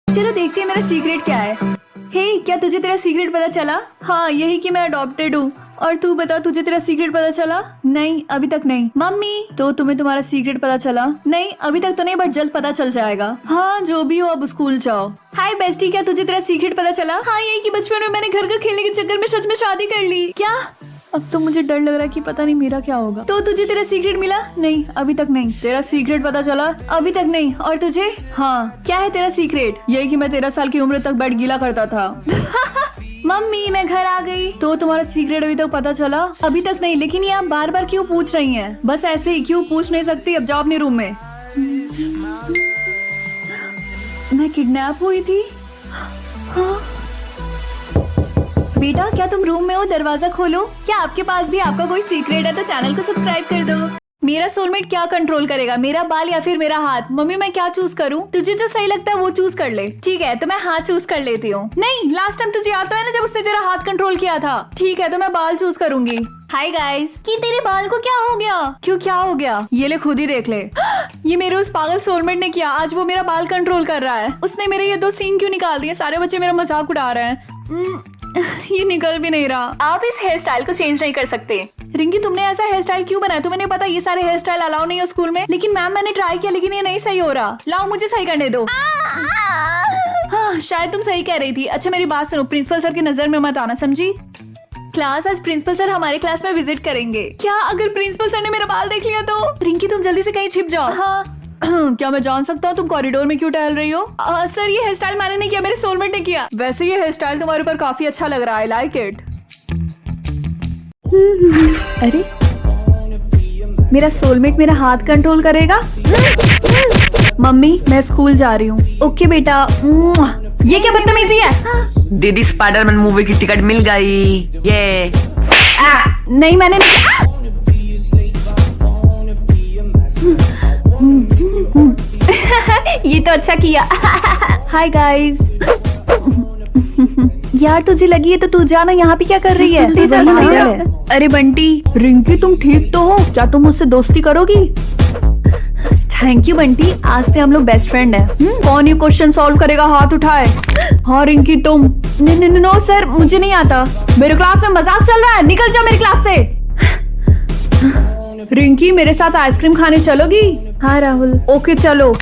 चलो देखते हैं मेरा सीक्रेट क्या है। हे, क्या तुझे तेरा सीक्रेट पता चला? हाँ, यही कि मैं अडॉप्टेड हूँ। और तू बता, तुझे तेरा सीक्रेट पता चला? नहीं, अभी तक नहीं। मम्मी, तो तुम्हें तुम्हारा सीक्रेट पता चला? नहीं, अभी तक तो नहीं, बट जल्द पता चल जाएगा। हाँ, जो भी हो, अब स्कूल जाओ। हाय बेस्टी, क्या तुझे तेरा सीक्रेट पता चला? हाँ, यही कि बचपन में मैंने घर खेलने के चक्कर में सच में शादी कर ली। क्या? अब तो मुझे डर लग रहा है कि पता नहीं मेरा क्या होगा। तो तुझे तेरा सीक्रेट मिला? नहीं, अभी तक नहीं। तेरा सीक्रेट पता चला? अभी तक नहीं। और तुझे? हाँ, क्या है तेरा सीक्रेट? यही कि मैं 13 साल की उम्र तक बेड गीला करता था। मम्मी, मैं घर आ गई। तो तुम्हारा सीक्रेट अभी तक पता चला? अभी तक नहीं। लेकिन ये आप बार बार क्यों पूछ रही हैं? बस ऐसे ही। क्यों पूछ नहीं सकती? अब जाओ अपने रूम में। मैं किडनैप हुई थी? हाँ? बेटा, क्या तुम रूम में हो? दरवाजा खोलो। क्या आपके पास भी आपका कोई सीक्रेट है? तो चैनल को सब्सक्राइब कर दो। मेरा सोलमेट क्या कंट्रोल करेगा, मेरा बाल या फिर मेरा हाथ? मम्मी, मैं क्या चूज करूं? तुझे जो सही लगता है वो चूज कर ले। ठीक है, तो मैं हाथ चूज कर लेती हूँ। नहीं, लास्ट टाइम तुझे याद तो है ना जब उसने तेरा हाथ कंट्रोल किया था? ठीक है, तो मैं बाल चूज करूंगी। हाय गाइस, कि तेरे बाल को क्या हो गया? क्यों, क्या हो गया? ये ले, खुद ही देख ले। ये मेरे उस पागल सोलमेट ने किया। आज वो मेरा बाल कंट्रोल कर रहा है। उसने मेरे ये 2 सींग क्यों निकाल दिए? सारे बच्चे मेरा मजाक उड़ा रहे हैं। ये निकल भी नहीं रहा। आप इस हेयर स्टाइल को चेंज नहीं कर सकते। रिंकी, तुमने ऐसा हेयर स्टाइल क्यों बनाया? तुम्हें नहीं पता ये सारे हेयर स्टाइल अलाउ नहीं है स्कूल में? लेकिन मैम, मैंने ट्राई किया लेकिन ये नहीं सही हो रहा। लाओ, मुझे सही करने दो। हाँ, शायद तुम सही कह रही थी। अच्छा, मेरी बात सुनो, प्रिंसिपल सर की नजर में मत आना, समझी? क्लास, आज प्रिंसिपल सर हमारे क्लास में विजिट करेंगे। क्या? अगर प्रिंसिपल सर ने मेरा बाल देख लिया तो? रिंकी, तुम जल्दी से कहीं छिप जाओ। हाँ। क्या मैं जान सकता हूँ तुम कॉरिडोर में क्यों टहल रही हो? सर, ये हेयर स्टाइल मैंने नहीं किया, मेरे सोलमेट ने किया। वैसे ये हेयर स्टाइल तुम्हारे ऊपर काफी अच्छा लग रहा है। I like it. अरे, मेरा सोलमेट मेरा हाथ कंट्रोल करेगा? मम्मी, मैं स्कूल जा रही हूँ। ओके बेटा। ये क्या बदतमीजी है? दीदी, स्पाइडरमैन मूवी की टिकट मिल गई। ये नहीं, मैंने नहीं। ये तो अच्छा किया। Hi guys. यार, तुझे लगी है तो तू जाना। यहाँ पे क्या कर रही है? ले जा, ले जा। अरे बंटी। रिंकी, तुम ठीक तो हो? क्या तुम मुझसे दोस्ती करोगी? थैंक यू बंटी, आज से हम लोग बेस्ट फ्रेंड हैं। कौन ये क्वेश्चन सॉल्व करेगा? हाथ उठाए। हाँ रिंकी, तुम। नो सर, मुझे नहीं आता। मेरे क्लास में मजाक चल रहा है, निकल जा मेरी क्लास से। रिंकी, मेरे साथ आइसक्रीम खाने चलोगी? हाँ राहुल। ओके, चलो।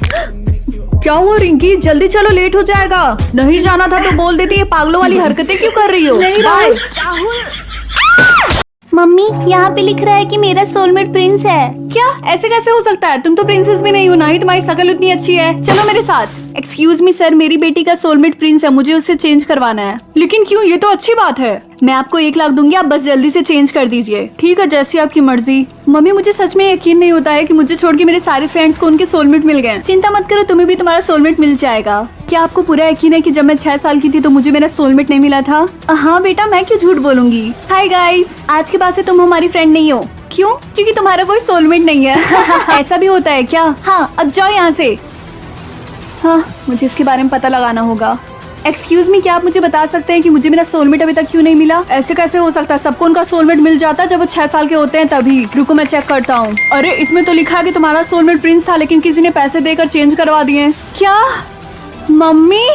क्या हुआ रिंकी? जल्दी चलो, लेट हो जाएगा। नहीं जाना था तो बोल देती। ये पागलों वाली हरकतें क्यों कर रही हो? नहीं राहुल। मम्मी, यहाँ पे लिख रहा है कि मेरा सोलमेट प्रिंस है। क्या? ऐसे कैसे हो सकता है? तुम तो प्रिंसेस भी नहीं हो, ना ही तुम्हारी शक्ल उतनी अच्छी है। चलो मेरे साथ। एक्सक्यूज मी सर, मेरी बेटी का सोलमेट प्रिंस है, मुझे उससे चेंज करवाना है। लेकिन क्यों? ये तो अच्छी बात है। मैं आपको 1 लाख दूंगी, आप बस जल्दी से चेंज कर दीजिए। ठीक है, जैसी आपकी मर्जी। मम्मी, मुझे सच में यकीन नहीं होता है कि मुझे छोड़ के मेरे सारे फ्रेंड्स को उनके सोलमेट मिल गए। चिंता मत करो, तुम्हें भी तुम्हारा सोलमेट मिल जाएगा। क्या आपको पूरा यकीन है कि जब मैं 6 साल की थी तो मुझे मेरा सोलमेट नहीं मिला था? हाँ बेटा, मैं क्यों झूठ बोलूंगी। हाय गाइस, आज के बाद से तुम हमारी फ्रेंड नहीं हो। क्यों? क्योंकि तुम्हारा कोई सोलमेट नहीं है। ऐसा भी होता है क्या? हाँ, अब जाओ यहाँ से। हाँ, मुझे इसके बारे में पता लगाना होगा। एक्सक्यूज मी, क्या आप मुझे बता सकते हैं कि मुझे मेरा सोलमेट अभी तक क्यों नहीं मिला? ऐसे कैसे हो सकता है? सबको उनका सोलमेट मिल जाता है जब वो 6 साल के होते हैं तभी। रुको, मैं चेक करता हूँ। अरे, इसमें तो लिखा है कि तुम्हारा सोलमेट प्रिंस था, लेकिन किसी ने पैसे देकर चेंज करवा दिए। क्या? मम्मी,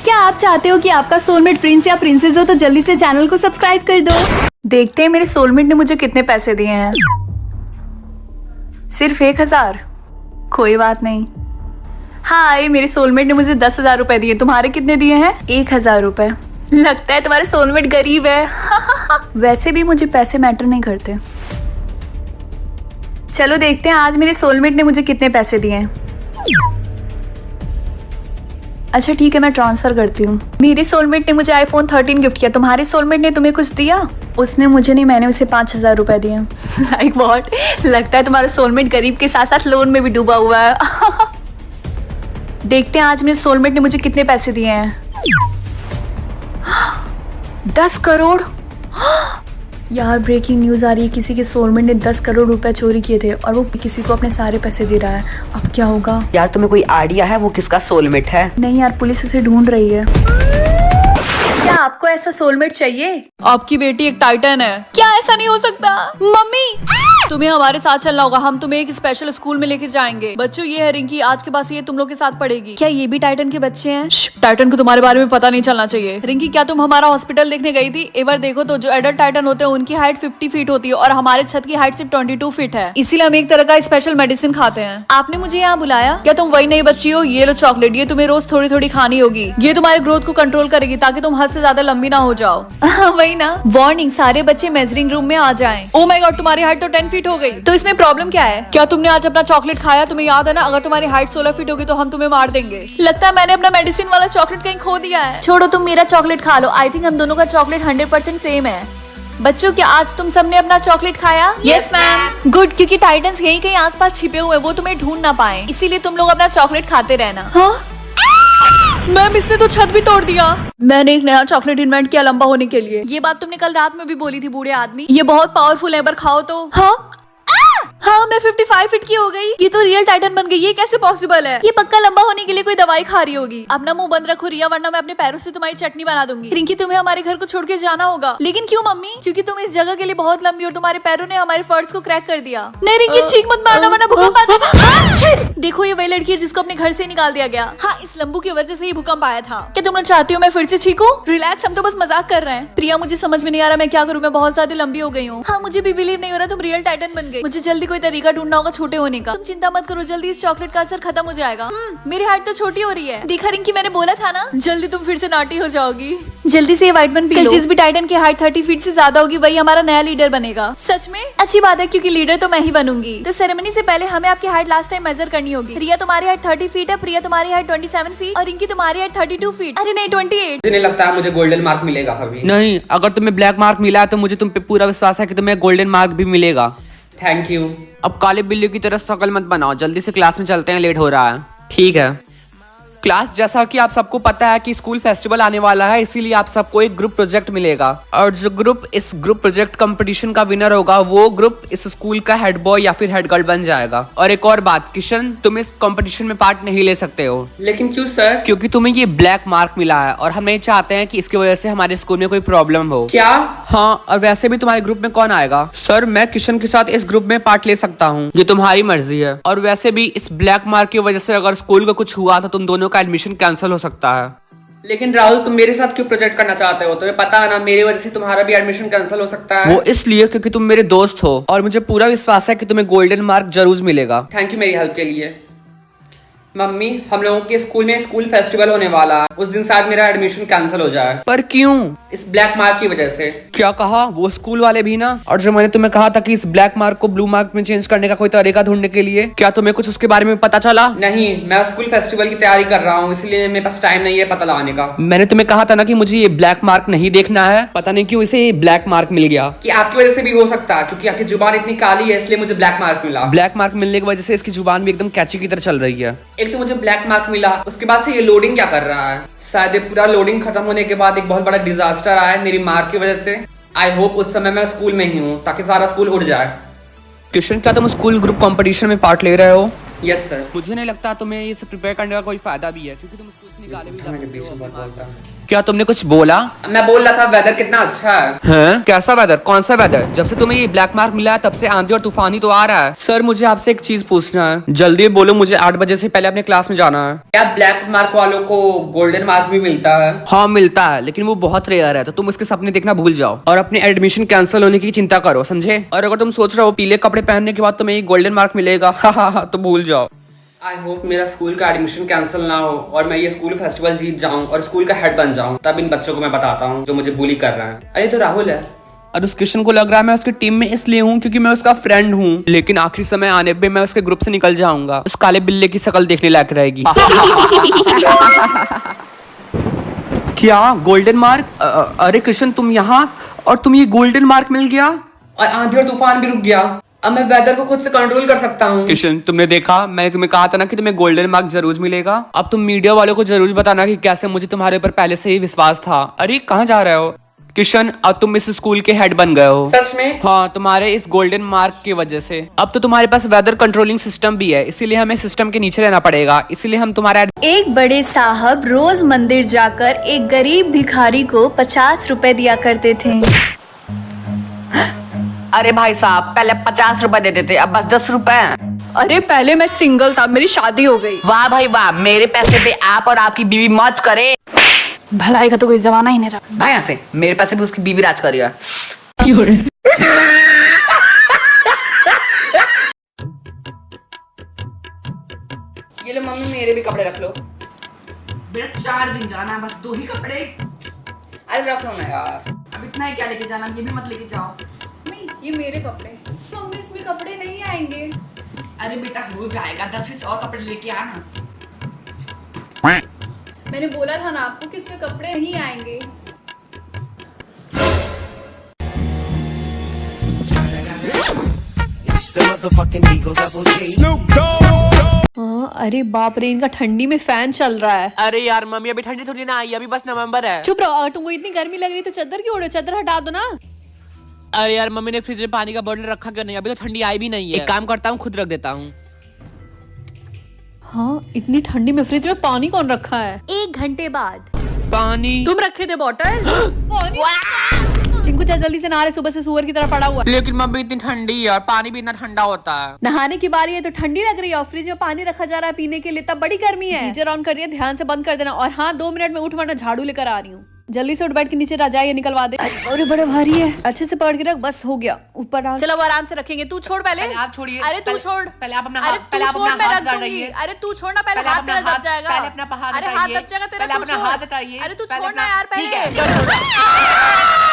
क्या आप चाहते हो कि आपका सोलमेट प्रिंस या प्रिंसेस हो? तो जल्दी से चैनल को सब्सक्राइब कर दो। देखते हैं मेरे सोलमेट ने मुझे कितने पैसे दिए हैं। सिर्फ 1000। कोई बात नहीं। हाय, मेरे सोलमेट ने मुझे 10,000 रुपए दिए। तुम्हारे कितने दिए हैं? 1000 रुपए। लगता है तुम्हारा सोलमेट गरीब है। वैसे भी मुझे पैसे मैटर नहीं करते। चलो देखते हैं आज मेरे सोलमेट ने मुझे कितने पैसे दिए हैं। अच्छा ठीक है, मैं ट्रांसफर करती हूँ। मेरे सोलमेट ने मुझे iPhone 13 गिफ्ट किया। तुम्हारे सोलमेट ने तुम्हें कुछ दिया? उसने मुझे नहीं, मैंने उसे 5000 रुपए दिए। Like what? लगता है तुम्हारा सोलमेट गरीब के साथ साथ लोन में भी डूबा हुआ है। देखते हैं आज मेरे सोलमेट ने मुझे कितने पैसे दिए हैं। 10 करोड़। यार, ब्रेकिंग न्यूज आ रही है, किसी के सोलमेट ने 10 करोड़ रुपए चोरी किए थे और वो किसी को अपने सारे पैसे दे रहा है। अब क्या होगा? यार, तुम्हें कोई आइडिया है वो किसका सोलमेट है? नहीं यार, पुलिस उसे ढूंढ रही है। क्या आपको ऐसा सोलमेट चाहिए? आपकी बेटी एक टाइटन है। क्या? ऐसा नहीं हो सकता। मम्मी। तुम्हें हमारे साथ चलना होगा, हम तुम्हें एक स्पेशल स्कूल में लेके जाएंगे। बच्चों ये है रिंकी, आज के बाद ये तुम लोग के साथ पढ़ेगी। क्या ये भी टाइटन के बच्चे हैं? टाइटन को तुम्हारे बारे में पता नहीं चलना चाहिए। रिंकी क्या तुम हमारा हॉस्पिटल देखने गई थी? एक बार देखो तो जो एडल्ट टाइटन होते हैं उनकी हाइट 50 फीट होती है और हमारे छत की हाइट सिर्फ 22 फीट है, इसीलिए हम एक तरह का स्पेशल मेडिसिन खाते हैं। आपने मुझे यहाँ बुलाया? क्या तुम वही नई बच्ची हो? ये लो चॉकलेट, ये तुम्हें रोज थोड़ी थोड़ी खानी होगी। ये तुम्हारे ग्रोथ को कंट्रोल करेगी ताकि तुम हद से ज्यादा लंबी ना हो जाओ। वही ना। वार्निंग, सारे बच्चे मेजरिंग रूम में आ जाएं। ओ माय गॉड, तुम्हारी हाइट तो 10 फीट हो गई, तो इसमें प्रॉब्लम क्या है? क्या तुमने आज अपना चॉकलेट खाया? तुम्हें याद है ना, अगर तुम्हारी हाइट 16 फीट होगी तो हम तुम्हें मार देंगे। लगता है मैंने अपना मेडिसिन वाला चॉकलेट कहीं खो दिया है। छोड़ो, तुम मेरा चॉकलेट खा लो। आई थिंक हम दोनों का चॉकलेट 100% सेम है। बच्चों, क्या आज तुम सबने अपना चॉकलेट खाया? Yes ma'am. गुड, क्योंकि टाइटन्स यहीं कहीं आसपास छिपे हुए हैं, वो तुम्हें ढूंढ ना पाए, इसीलिए तुम लोग अपना चॉकलेट खाते रहना। हाँ? मैम, इसने तो छत भी तोड़ दिया। मैंने एक नया चॉकलेट इन्वेंट किया लंबा होने के लिए। ये बात तुमने कल रात में भी बोली थी बूढ़े आदमी। ये बहुत पावरफुल है, एक बार खाओ तो। हाँ हाँ, मैं 55 फीट की हो गई। ये तो रियल टाइटन बन गई, ये कैसे पॉसिबल है? ये पक्का लंबा होने के लिए कोई दवाई खा रही होगी। अपना मुंह बंद रखो रिया, वरना मैं अपने पैरों से तुम्हारी चटनी बना दूंगी। रिंकी, तुम्हें हमारे घर को छोड़ के जाना होगा। लेकिन क्यों मम्मी? क्योंकि तुम इस जगह के लिए बहुत लंबी और तुम्हारे पैरों ने हमारे फर्श को क्रैक कर दिया। नहीं रिंकी, चीख मत मारना वरना भूकंप आ जाएगा। देखो, ये वही लड़की है जिसको अपने घर से निकाल दिया गया। हाँ, इस लंबू की वजह से ही भूकंप आया था। क्या तुम लोग चाहती हो मैं फिर से चीखूं? रिलैक्स, हम तो बस मजाक कर रहे हैं। प्रिया, मुझे समझ में नहीं आ रहा मैं क्या करूँ, मैं बहुत ज्यादा लंबी हो गई हूँ। हाँ, मुझे भी बिलीव नहीं हो रहा तुम रियल टाइटन बन गई। मुझे जल्दी कोई तरीका ढूंढना होगा छोटे होने का। तुम चिंता मत करो, जल्दी इस चॉकलेट का असर खत्म हो जाएगा। मेरी हाइट तो छोटी हो रही है। देखा रिंकी, मैंने बोला था ना, जल्दी तुम फिर से नाटी हो जाओगी। जल्दी से ये वाइटमिन पी लो। जिस भी टाइटन की हाइट 30 फीट से ज्यादा होगी वही हमारा नया लीडर बनेगा। सच में? अच्छी बात है, क्योंकि लीडर तो मैं ही बनूंगी। तो सेरेमनी से पहले हमें आपकी हाइट लास्ट टाइम मेजर करनी होगी। रिया, तुम्हारी हाइट 30 फीट है, प्रिया तुम्हारी हाइट 27 फीट और रिंकी तुम्हारी हाइट 32 फीट। अरे नहीं, 28। मुझे नहीं लगता है मुझे गोल्डन मार्क मिलेगा कभी। नहीं, अगर तुम्हें ब्लैक मार्क मिला है तो मुझे तुम पे पूरा विश्वास है कि तुम्हें गोल्डन मार्क भी मिलेगा। Thank you. अब काले बिल्ली की तरह शकल मत बनाओ, जल्दी से क्लास में चलते हैं, लेट हो रहा है। ठीक है क्लास, जैसा कि आप सबको पता है कि स्कूल फेस्टिवल आने वाला है, इसीलिए आप सबको एक ग्रुप प्रोजेक्ट मिलेगा और जो ग्रुप इस ग्रुप प्रोजेक्ट कंपटीशन का विनर होगा वो ग्रुप इस स्कूल का हेड बॉय या फिर हेड गर्ल बन जाएगा। और एक और बात, किशन, तुम इस कंपटीशन में पार्ट नहीं ले सकते हो। लेकिन क्यों सर? क्योंकि तुम्हें ये ब्लैक मार्क मिला है और हम नहीं चाहते हैं कि इसकी वजह से हमारे स्कूल में कोई प्रॉब्लम हो। क्या? हाँ, और वैसे भी तुम्हारे ग्रुप में कौन आएगा? सर, मैं किशन के साथ इस ग्रुप में पार्ट ले सकता हूँ, ये तुम्हारी मर्जी है। और वैसे भी इस ब्लैक मार्क की वजह से अगर स्कूल को कुछ हुआ तो तुम दोनों का एडमिशन कैंसिल हो सकता है। लेकिन राहुल, तुम मेरे साथ क्यों प्रोजेक्ट करना चाहते हो? तुम्हें पता है ना, मेरी वजह से तुम्हारा भी एडमिशन कैंसिल हो सकता है। वो इसलिए क्योंकि तुम मेरे दोस्त हो और मुझे पूरा विश्वास है कि तुम्हें गोल्डन मार्क जरूर मिलेगा। थैंक यू मेरी हेल्प के लिए। मम्मी, हम लोगों के स्कूल में स्कूल फेस्टिवल होने वाला है, उस दिन शायद मेरा एडमिशन कैंसिल हो जाए। पर क्यों? इस ब्लैक मार्क की वजह से। क्या कहा? वो स्कूल वाले भी ना? और जो मैंने तुम्हें कहा था कि इस ब्लैक मार्क को ब्लू मार्क में चेंज करने का कोई तरीका ढूंढने के लिए, क्या तुम्हें कुछ उसके बारे में पता चला? नहीं, मैं स्कूल फेस्टिवल की तैयारी कर रहा हूँ, इसलिए मेरे पास टाइम नहीं है पता लगाने का। मैंने तुम्हें कहा था ना कि मुझे ये ब्लैक मार्क नहीं देखना है, पता नहीं क्यों इसे ये ब्लैक मार्क मिल गया। कि आपकी वजह से भी हो सकता है, क्योंकि आपकी जुबान इतनी काली है इसलिए मुझे ब्लैक मार्क मिला। ब्लैक मार्क मिलने की वजह से इसकी जुबान भी एकदम कैची की तरह चल रही है। एक तो मुझे ब्लैक मार्क मिला, उसके बाद से ये लोडिंग क्या कर रहा है? शायद ये पूरा लोडिंग खत्म होने के बाद एक बहुत बड़ा डिजास्टर आया है मेरी मार्क की वजह से। आई होप उस समय मैं स्कूल में ही हूँ ताकि सारा स्कूल उड़ जाए। किशन, क्या तुम स्कूल ग्रुप कंपटीशन में पार्ट ले रहे हो? Yes sir. मुझे नहीं लगता तुम्हें ये सब प्रिपेयर करने का कोई फायदा भी है, क्योंकि तुम स्कूल से निकाले भी जा मेरे सकते पीछे बहुत बोलता हो। है। क्या तुमने कुछ बोला? मैं बोल रहा था वेदर कितना अच्छा है। हैं? कैसा वेदर? कौन सा वेदर? जब से तुम्हें ये ब्लैक मार्क मिला है तब से आंधी और तूफान ही तो आ रहा है। सर, मुझे आपसे एक चीज पूछना है, जल्दी बोलो, मुझे 8 बजे से पहले अपने क्लास में जाना है। क्या ब्लैक मार्क वालों को गोल्डन मार्क भी मिलता है? हाँ, मिलता है, लेकिन वो बहुत रेयर है, तो तुम उसके सपने देखना भूल जाओ और अपने एडमिशन कैंसिल होने की चिंता करो, समझे? और अगर तुम सोच रहे हो पीले कपड़े पहनने के बाद तुम्हें ये गोल्डन मार्क मिलेगा, तो भूल जाओ। आई होप मेरा स्कूल का एडमिशन कैंसिल ना हो और मैं ये स्कूल फेस्टिवल जीत जाऊं और स्कूल का हेड बन जाऊं, तब इन बच्चों को मैं बताता हूं जो मुझे बुली कर रहे हैं। अरे तो राहुल है। और उस किशन को लग रहा है मैं उसकी टीम में इसलिए हूँ क्योंकि मैं उसका फ्रेंड हूँ, लेकिन आखिरी समय आने पे मैं उसके ग्रुप से निकल जाऊंगा। उस काले बिल्ले की शक्ल देखने लायक रहेगी। क्या गोल्डन मार्क? अरे किशन, तुम यहाँ और तुम ये गोल्डन मार्क मिल गया और आंधी और तूफान भी रुक गया। अब मैं वेदर को खुद से कंट्रोल कर सकता हूँ। किशन, तुमने देखा, मैंने तुम्हें कहा था ना कि तुम्हें गोल्डन मार्क जरूर मिलेगा। अब तुम मीडिया वालों को जरूर बताना कि कैसे मुझे तुम्हारे ऊपर पहले से ही विश्वास था। अरे कहाँ जा रहे हो? किशन, अब तुम इस स्कूल के हेड बन गए हो। सच में? हाँ, तुम्हारे इस गोल्डन मार्क की वजह से। अब तो तुम्हारे पास वेदर कंट्रोलिंग सिस्टम भी है, इसीलिए हमें सिस्टम के नीचे रहना पड़ेगा, इसीलिए हम तुम्हारा। एक बड़े साहब रोज मंदिर जाकर एक गरीब भिखारी को 50 रुपए दिया करते थे। अरे भाई साहब, पहले 50 रुपए देते थे, अब बस 10 रुपए। अरे पहले मैं सिंगल था, मेरी शादी हो गई। वाह भाई वाह, मेरे पैसे पे आप और आपकी बीवी मौज करे। भलाई का तो कोई जमाना ही नहीं रहा। भाई यहाँ से, मेरे पैसे भी उसकी बीवी राज करिए। ये लो मम्मी, मेरे भी कपड़े रख लो। बेटा 4 दिन जाना है, बस 2 ही कपड़े। अरे रख लो ना यार, अब इतना ही क्या लेके जाना, ये भी मत लेके जाओ। नहीं, ये मेरे कपड़े। मम्मी इसमें कपड़े नहीं आएंगे। अरे बेटा हो जाएगा, 10-20 और कपड़े लेके आना। मैंने बोला था ना आपको कि इसमें कपड़े नहीं आएंगे। अरे बाप रे, इनका ठंडी में फैन चल रहा है। अरे यार मम्मी, अभी ठंडी थोड़ी ना आई, अभी बस नवंबर है। चुप रहो, अगर तुमको इतनी गर्मी लग रही तो चादर क्यों ओढ़े? चादर हटा दो ना। अरे यार मम्मी ने फ्रिज में पानी का बोतल रखा क्यों नहीं? अभी तो ठंडी आई भी नहीं है। एक काम करता हूँ, खुद रख देता हूँ। हाँ, इतनी ठंडी में फ्रिज में पानी कौन रखा है? 1 घंटे बाद पानी तुम रखे थे बॉटल। पानी चिंकू चाचा जल्दी से नहा रहे, सुबह से सुअर की तरह पड़ा हुआ है। लेकिन मम्मी इतनी ठंडी है और पानी भी इतना ठंडा होता है। नहाने की बारी है तो ठंडी लग रही है और फ्रिज में पानी रखा जा रहा है पीने के लिए, तब बड़ी गर्मी है। गीजर ऑन करिए, ध्यान से बंद कर देना। और हाँ, 2 मिनट में उठ, वरना झाड़ू लेकर आ रही हूँ। जल्दी से उठ, बैठ के नीचे रजाई निकलवा दे। अरे बड़े भारी है, अच्छे से पकड़ के रख, बस हो गया। ऊपर डाल। चलो अब आराम से रखेंगे। तू छोड़ पहले। आप छोड़िए। अरे तू छोड़ पहले आप अपना अरे हाथ, पहले आप तू छोड़, अपना मैं हाथ रख डाल दूंगी। रही है। अरे तू छोड़ना, पहले पहले हाथ अपना मेरा हाथ- दब जाएगा। पहले अपना हाथ अरे हाथ हटाइए। दब जाएगा तेरा। पहले तू अपना छोड़। हाथ हटाइए। अरे तू पहले छोड़ना अपना- यार ठीक पहले। है, चलो, छोड़ो।